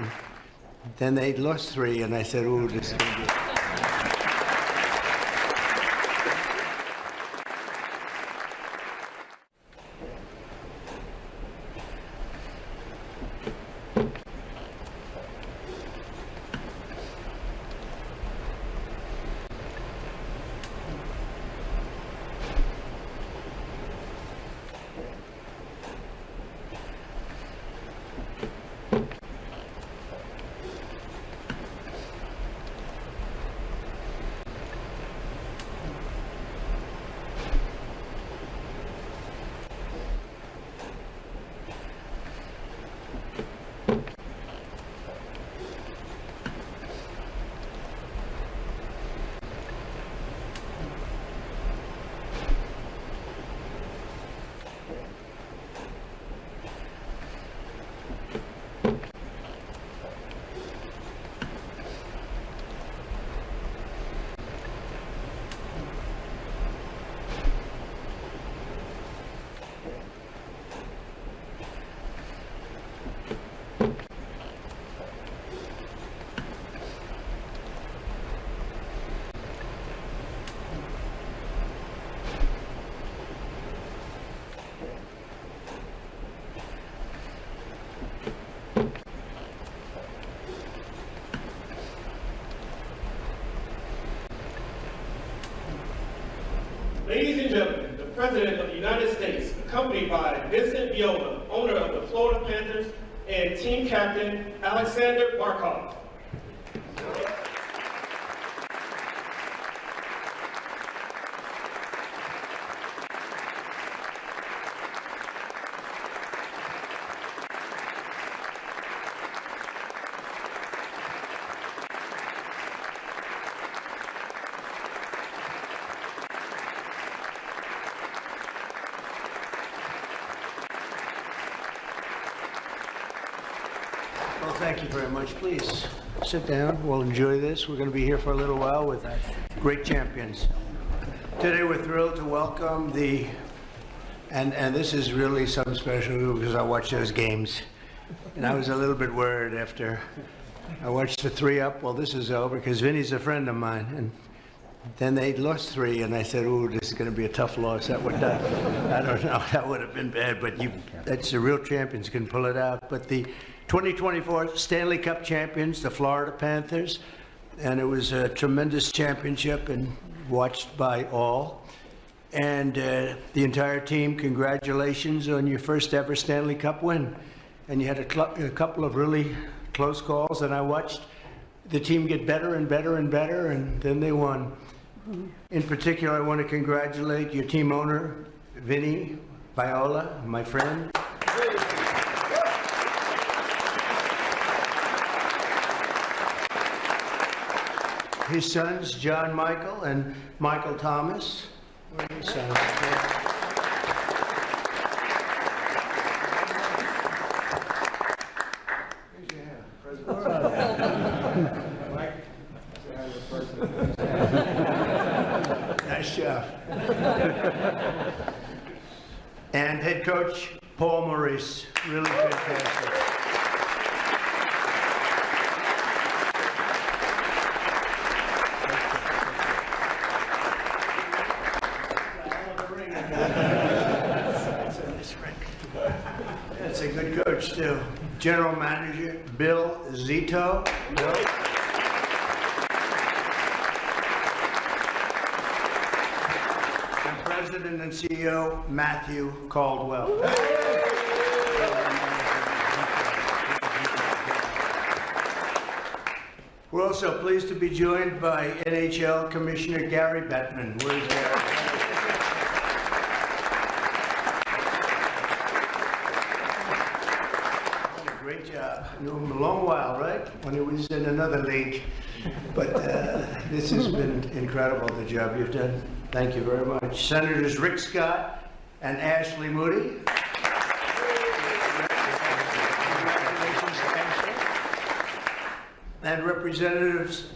And then they lost 3, and I said, ooh, this is going to be... Ladies and gentlemen, the President of the United States, accompanied by Vincent Viola, owner of the Florida Panthers, and team captain Alexander Barkov. Well, thank you very much. Please sit down. We'll enjoy this. We're going to be here for a little while with great champions. Today we're thrilled to welcome and this is really something special because I watched those games and I was a little bit worried after I watched the 3-up. Well, this is over because Vinny's a friend of mine, and then they lost 3, and I said, ooh, this is going to be a tough loss. That would not, I don't know, that would have been bad, but that's the real champions can pull it out. But the 2024 Stanley Cup champions, the Florida Panthers, and it was a tremendous championship and watched by all. And the entire team, congratulations on your first ever Stanley Cup win. And you had a couple of really close calls, and I watched the team get better and better and better, and then they won. In particular, I want to congratulate your team owner, Vinny Viola, my friend. His sons, John Michael and Michael Thomas. Where are his sons? Raise your hand, President. Mike, say hi to the President. Nice job. And head coach Paul Maurice, really fantastic. That's a good coach too. General Manager Bill Zito. Bill. And President and CEO Matthew Caldwell. We're also pleased to be joined by NHL Commissioner Gary Bettman. Where's Gary? Great job. I knew him a long while, right? When he was in another league. But this has been incredible, the job you've done. Thank you very much. Senators Rick Scott and Ashley Moody. Congratulations, Ashley. And Representatives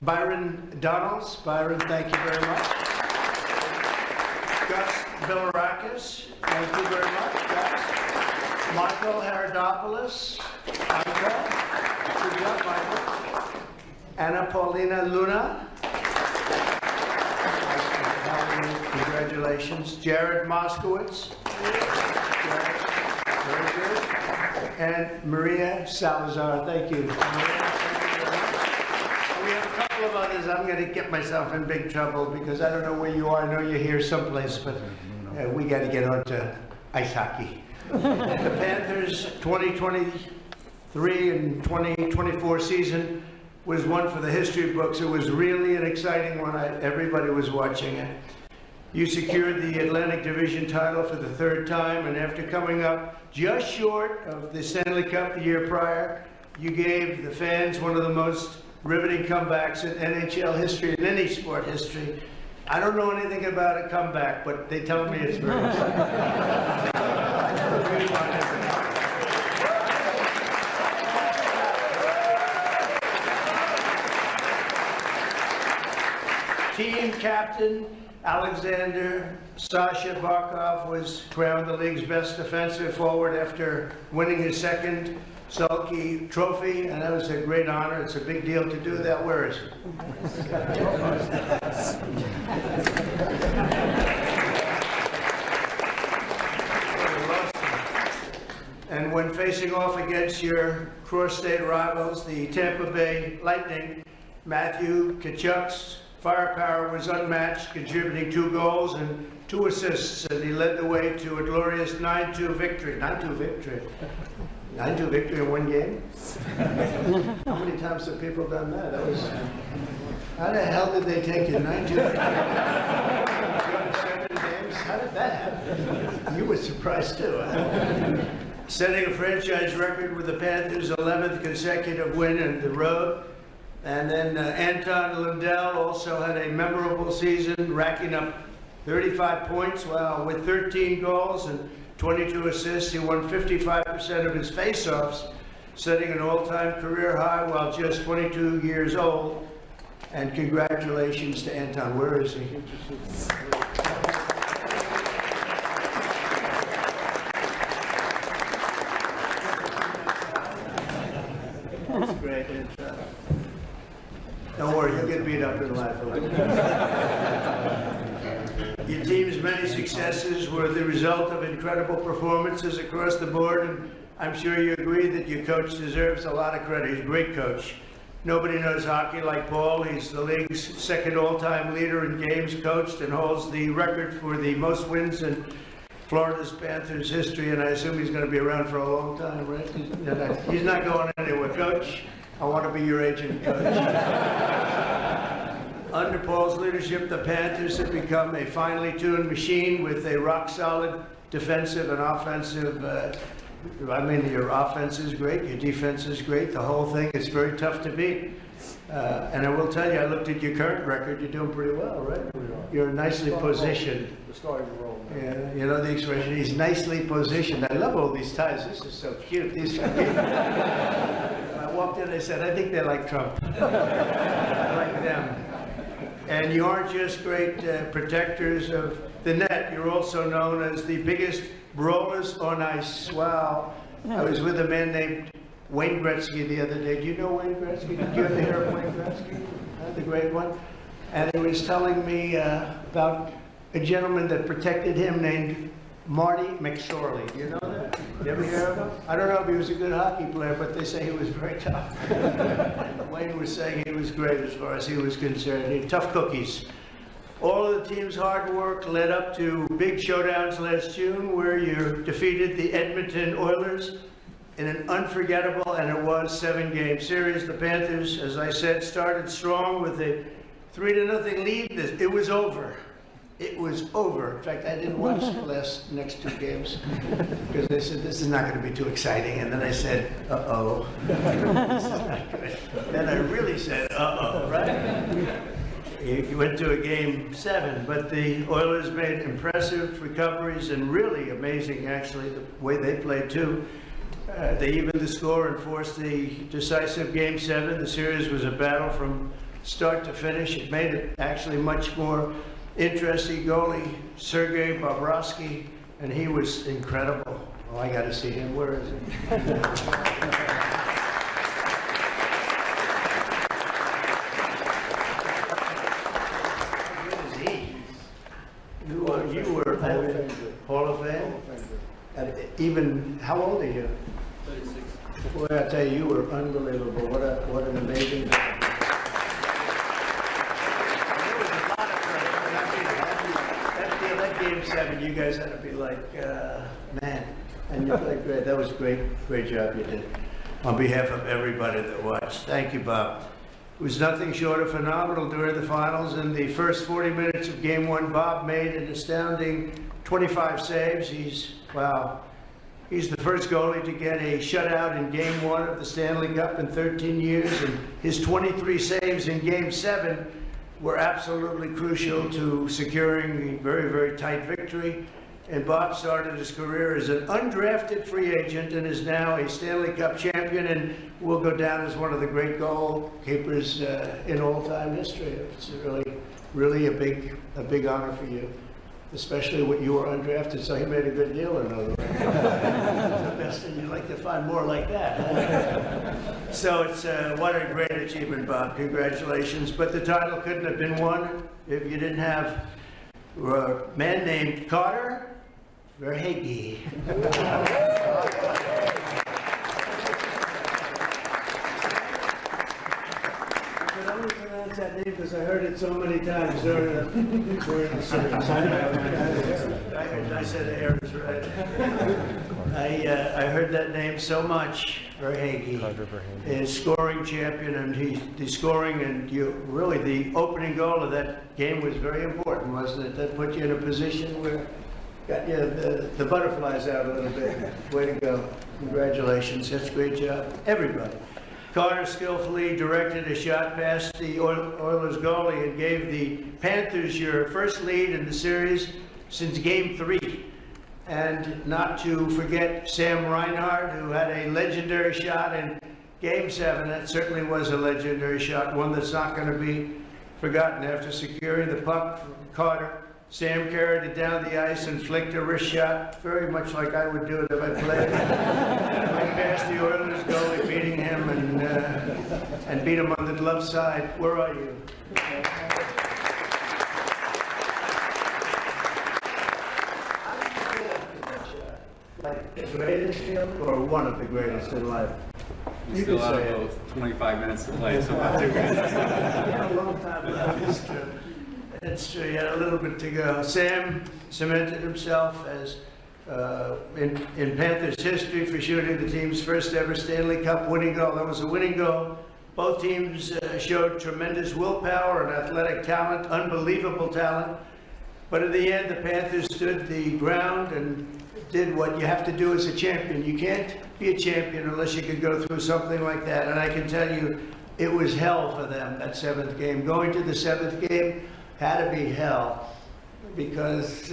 Byron Donalds. Byron, thank you very much. Gus Bilirakis, thank you very much, Gus. Michael Herodopoulos. Michael. job, Michael. Anna Paulina Luna. Congratulations. Jared Moskowitz. Jared, very good. And Maria Salazar. Thank you. Maria, thank you very much. We have a couple of others. I'm going to get myself in big trouble because I don't know where you are. I know you're here someplace, but we got to get on to ice hockey. The Panthers 2023 and 2024 season was one for the history books. It was really an exciting one. Everybody was watching it. You secured the Atlantic Division title for the third time, and after coming up just short of the Stanley Cup the year prior, you gave the fans one of the most riveting comebacks in NHL history, in any sport history. I don't know anything about a comeback, but they tell me it's very exciting. Team captain Alexander Sasha Barkov was crowned the league's best defensive forward after winning his second Selke trophy, and that was a great honor. It's a big deal to do that. Where is he? And when facing off against your cross-state rivals, the Tampa Bay Lightning, Matthew Tkachuk's firepower was unmatched, contributing 2 goals and 2 assists, and he led the way to a glorious 9-2 victory. 9-2 victory. 9-2 victory in 1 game? How many times have people done that? How the hell did they take you 9-2 victory? 7 games? How did that happen? You were surprised too, huh? Setting a franchise record with the Panthers' 11th consecutive win on the road. And then Anton Lundell also had a memorable season, racking up 35 points, with 13 goals and 22 assists. He won 55% of his faceoffs, setting an all-time career high while just 22 years old. And congratulations to Anton. Where is he? That's great, Anton. Don't worry, you'll get beat up in life. Your team's many successes were the result of incredible performances across the board, and I'm sure you agree that your coach deserves a lot of credit. He's a great coach. Nobody knows hockey like Paul. He's the league's second all-time leader in games coached and holds the record for the most wins in Florida's Panthers history, and I assume he's going to be around for a long time, right? He's not going anywhere. Coach, I want to be your agent, Coach. Under Paul's leadership, the Panthers have become a finely tuned machine with a rock-solid defensive and offensive. Your offense is great, your defense is great. The whole thing is very tough to beat. And I will tell you, I looked at your current record. You're doing pretty well, right? You're nicely positioned. The starting to roll. Yeah, you know the expression, he's nicely positioned. I love all these ties. This is so cute. These I walked in, I said, I think they like Trump. I like them. And you aren't just great protectors of the net, you're also known as the biggest brawlers on ice. Wow. I was with a man named Wayne Gretzky the other day. Do you know Wayne Gretzky? Did you ever hear of Wayne Gretzky? The great one. And he was telling me about a gentleman that protected him named Marty McSorley. Do you know that? You ever hear of him? I don't know if he was a good hockey player, but they say he was very tough. Wayne was saying he was great as far as he was concerned. He had tough cookies. All of the team's hard work led up to big showdowns last June where you defeated the Edmonton Oilers in an unforgettable, and it was, 7-game series. The Panthers, as I said, started strong with a 3-0 lead. It was over. It was over. In fact, I didn't watch the next 2 games because they said, this is not going to be too exciting. And then I said, uh-oh. This is not good. Then I really said, uh-oh, right? You went to a game 7, but the Oilers made impressive recoveries and really amazing, actually, the way they played too. They evened the score and forced the decisive game 7. The series was a battle from start to finish. It made it actually much more interesting. Goalie Sergei Bobrovsky, and he was incredible. Oh, I got to see him. Where is he? even, how old are you? 36. Boy, I tell you, you were unbelievable. What an amazing. That game 7, you guys had to be like, man, and you played great. That was a great job you did. On behalf of everybody that watched, thank you, Bob. It was nothing short of phenomenal during the finals. In the first 40 minutes of Game 1, Bob made an astounding 25 saves. He's the first goalie to get a shutout in Game 1 of the Stanley Cup in 13 years, and his 23 saves in Game 7 were absolutely crucial to securing a very tight victory. And Bob started his career as an undrafted free agent and is now a Stanley Cup champion and will go down as one of the great goalkeepers in all-time history. It's really a big honor for you, especially when you were undrafted, so he made a good deal in other words. It's the best thing. You'd like to find more like that. Huh? So it's what a great achievement, Bob. Congratulations. But the title couldn't have been won if you didn't have a man named Carter Verhaeghe. I can only pronounce that name because I heard it so many times during the series. I said Aaron is right. I heard that name so much. Verhaeghe is scoring champion, and he's scoring, and really the opening goal of that game was very important, wasn't it? That put you in a position where got you the butterflies out a little bit. Way to go. Congratulations. That's a great job. Everybody. Carter skillfully directed a shot past the Oilers goalie and gave the Panthers your first lead in the series since Game 3. And not to forget Sam Reinhart, who had a legendary shot in Game 7. That certainly was a legendary shot, one that's not going to be forgotten. After securing the puck from Carter, Sam carried it down the ice and flicked a wrist shot, very much like I would do it if I played. Right past the Oilers goalie, beating him and beat him on the glove side. Where are you? Like the greatest film or one of the greatest in life? You still have about 25 minutes to play, so about 2 minutes. You had a long time left. It's true. It's true. You had a little bit to go. Sam cemented himself as in Panthers history for shooting the team's first ever Stanley Cup winning goal. That was a winning goal. Both teams showed tremendous willpower and athletic talent, unbelievable talent. But in the end, the Panthers stood the ground and did what you have to do as a champion. You can't be a champion unless you can go through something like that. And I can tell you, it was hell for them, that 7th game. Going to the 7th game had to be hell because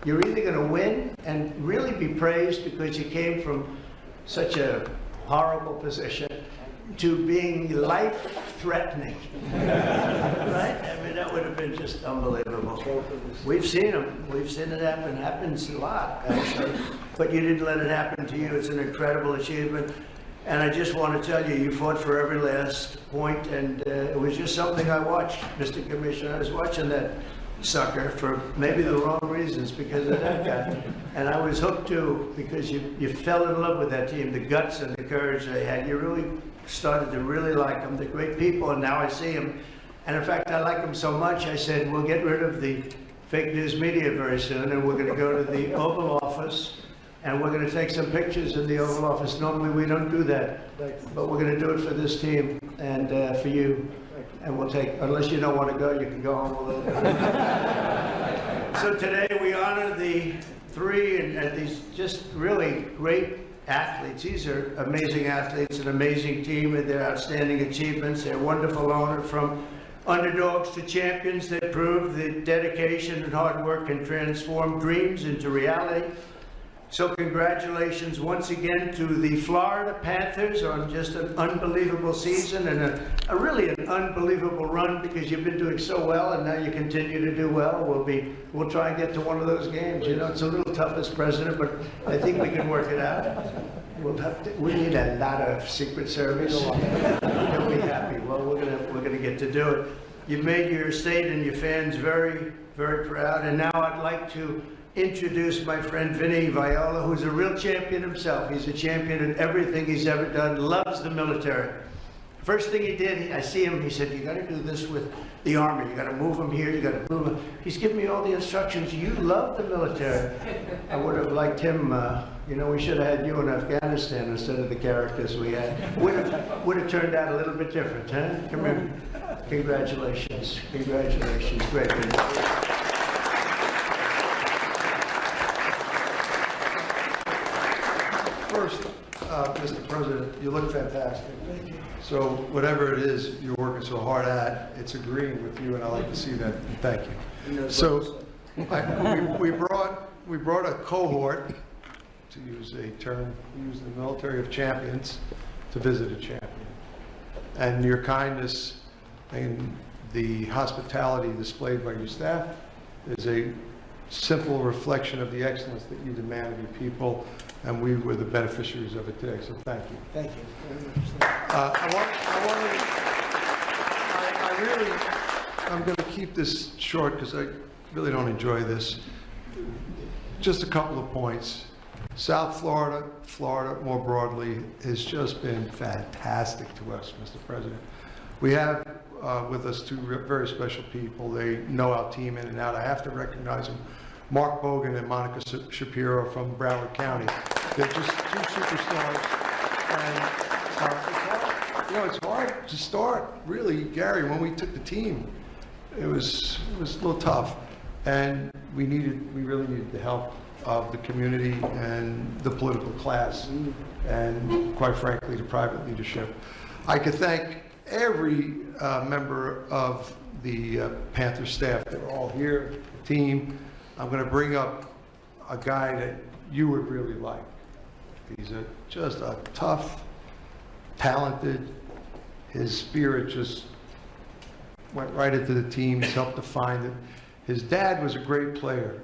you're either going to win and really be praised because you came from such a horrible position to being life-threatening, right? I mean, that would have been just unbelievable. We've seen them. We've seen it happen. It happens a lot, actually. But you didn't let it happen to you. It's an incredible achievement. And I just want to tell you, you fought for every last point, and it was just something I watched, Mr. Commissioner. I was watching that sucker for maybe the wrong reasons because of that guy. And I was hooked too because you fell in love with that team, the guts and the courage they had. You really started to really like them. They're great people, and now I see them. And in fact, I like them so much, I said, we'll get rid of the fake news media very soon, and we're going to go to the Oval Office, and we're going to take some pictures in the Oval Office. Normally, we don't do that, but we're going to do it for this team and for you. And we'll take, unless you don't want to go, you can go home a little bit. So today, we honor the 3 and these just really great athletes. These are amazing athletes, an amazing team with their outstanding achievements, their wonderful owner. From underdogs to champions, they proved that dedication and hard work can transform dreams into reality. So congratulations once again to the Florida Panthers on just an unbelievable season and a really an unbelievable run because you've been doing so well and now you continue to do well. We'll try and get to one of those games. You know, it's a little tough as president, but I think we can work it out. We need a lot of Secret Service. You'll be happy. Well, we're gonna get to do it. You've made your state and your fans very, very proud, and now I'd like to introduce my friend Vinny Viola, who's a real champion himself. He's a champion in everything he's ever done, loves the military. First thing he did, I see him, he said, you gotta do this with the Army. You gotta move him here, you gotta move him. He's giving me all the instructions. You love the military. I would have liked him, you know, we should have had you in Afghanistan instead of the characters we had. Would have turned out a little bit different, huh? Come here. Congratulations. Congratulations. Great. First, Mr. President, you look fantastic. Thank you. So whatever it is you're working so hard at, it's agreeing with you, and I like to see that. Thank you. So we brought a cohort, to use a term used in the military, of champions to visit a champion. And your kindness and the hospitality displayed by your staff is a simple reflection of the excellence that you demand of your people, and we were the beneficiaries of it today, so thank you. Thank you very much. I'm going to keep this short because I really don't enjoy this. Just a couple of points. South Florida, Florida more broadly, has just been fantastic to us, Mr. President. We have with us two very special people. They know our team in and out. I have to recognize them. Mark Bogan and Monica Shapiro from Broward County. They're just two superstars. And it's hard to start, really, Gary. When we took the team, it was a little tough, and we really needed the help of the community and the political class, and quite frankly, the private leadership. I could thank every member of the Panthers staff. They're all here, the team. I'm going to bring up a guy that you would really like. He's just a tough, talented. His spirit just went right into the team. He's helped define it. His dad was a great player,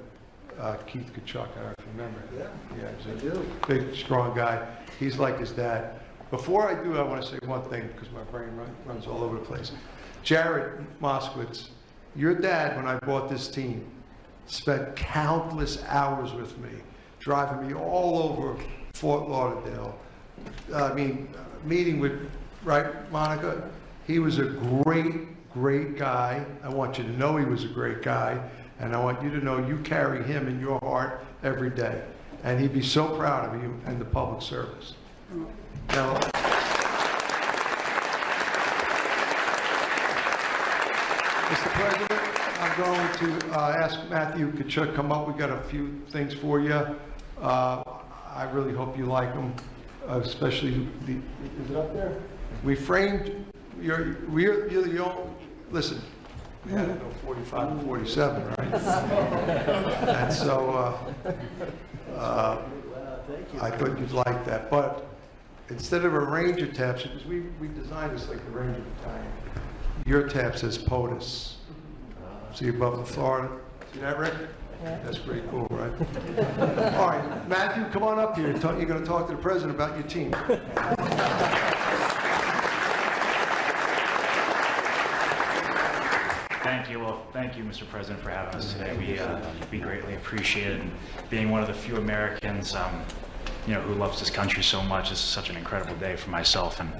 Keith Kachuk. I don't know if you remember. Yeah, he's a big, strong guy. He's like his dad. Before I do, I want to say one thing because my brain runs all over the place. Jared Moskowitz, your dad, when I bought this team, spent countless hours with me, driving me all over Fort Lauderdale. I mean, meeting with, right, Monica? He was a great, great guy. I want you to know he was a great guy, and I want you to know you carry him in your heart every day. And he'd be so proud of you and the public service. Now, Mr. President, I'm going to ask Matthew Kachuk come up. We've got a few things for you. I really hope you like them, especially is it up there? We framed you're the only, listen, we had to go 45 and 47, right? And so I thought you'd like that. But instead of a Ranger tab, because we designed this like the Ranger Battalion, your tab says POTUS. See above the Florida? See that, Rick? Yeah. That's pretty cool, right? All right, Matthew, come on up here. You're going to talk to the president about your team. Thank you. Well, thank you, Mr. President, for having us today. We greatly appreciate it. And being one of the few Americans, who loves this country so much, this is such an incredible day for myself. And,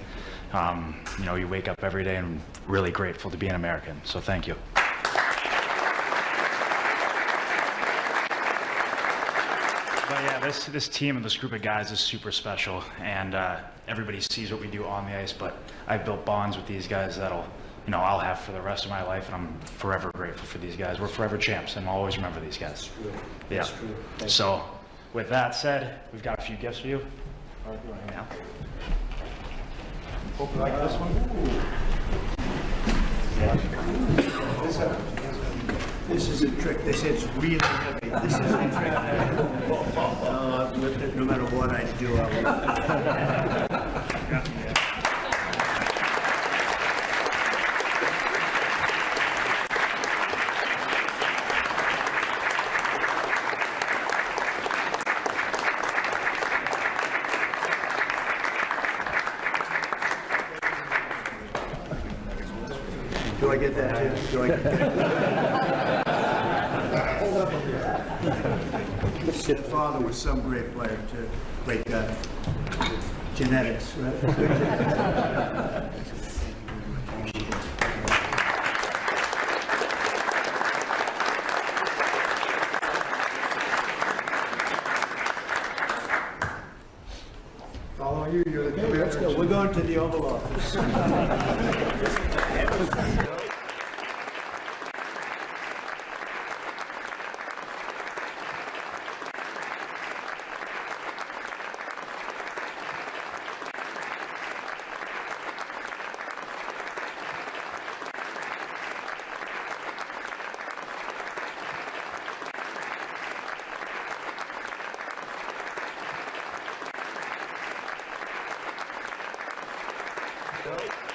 you wake up every day and really grateful to be an American. So thank you. But yeah, this team and this group of guys is super special, and everybody sees what we do on the ice, but I've built bonds with these guys that'll, I'll have for the rest of my life, and I'm forever grateful for these guys. We're forever champs, and I'll always remember these guys. That's Yeah. true. So, with that said, we've got a few gifts for you. All right, you want to hang out? Hope you like this one. This is a trick. They say it's really heavy. This is a trick. I've lifted it no matter what I do. I'll lift it. Do I get that too? Do I get that? Your father was some great player, too. Great guy. Genetics, right? Following you, you're the commander. Let's go. We're going to the Oval Office. Go.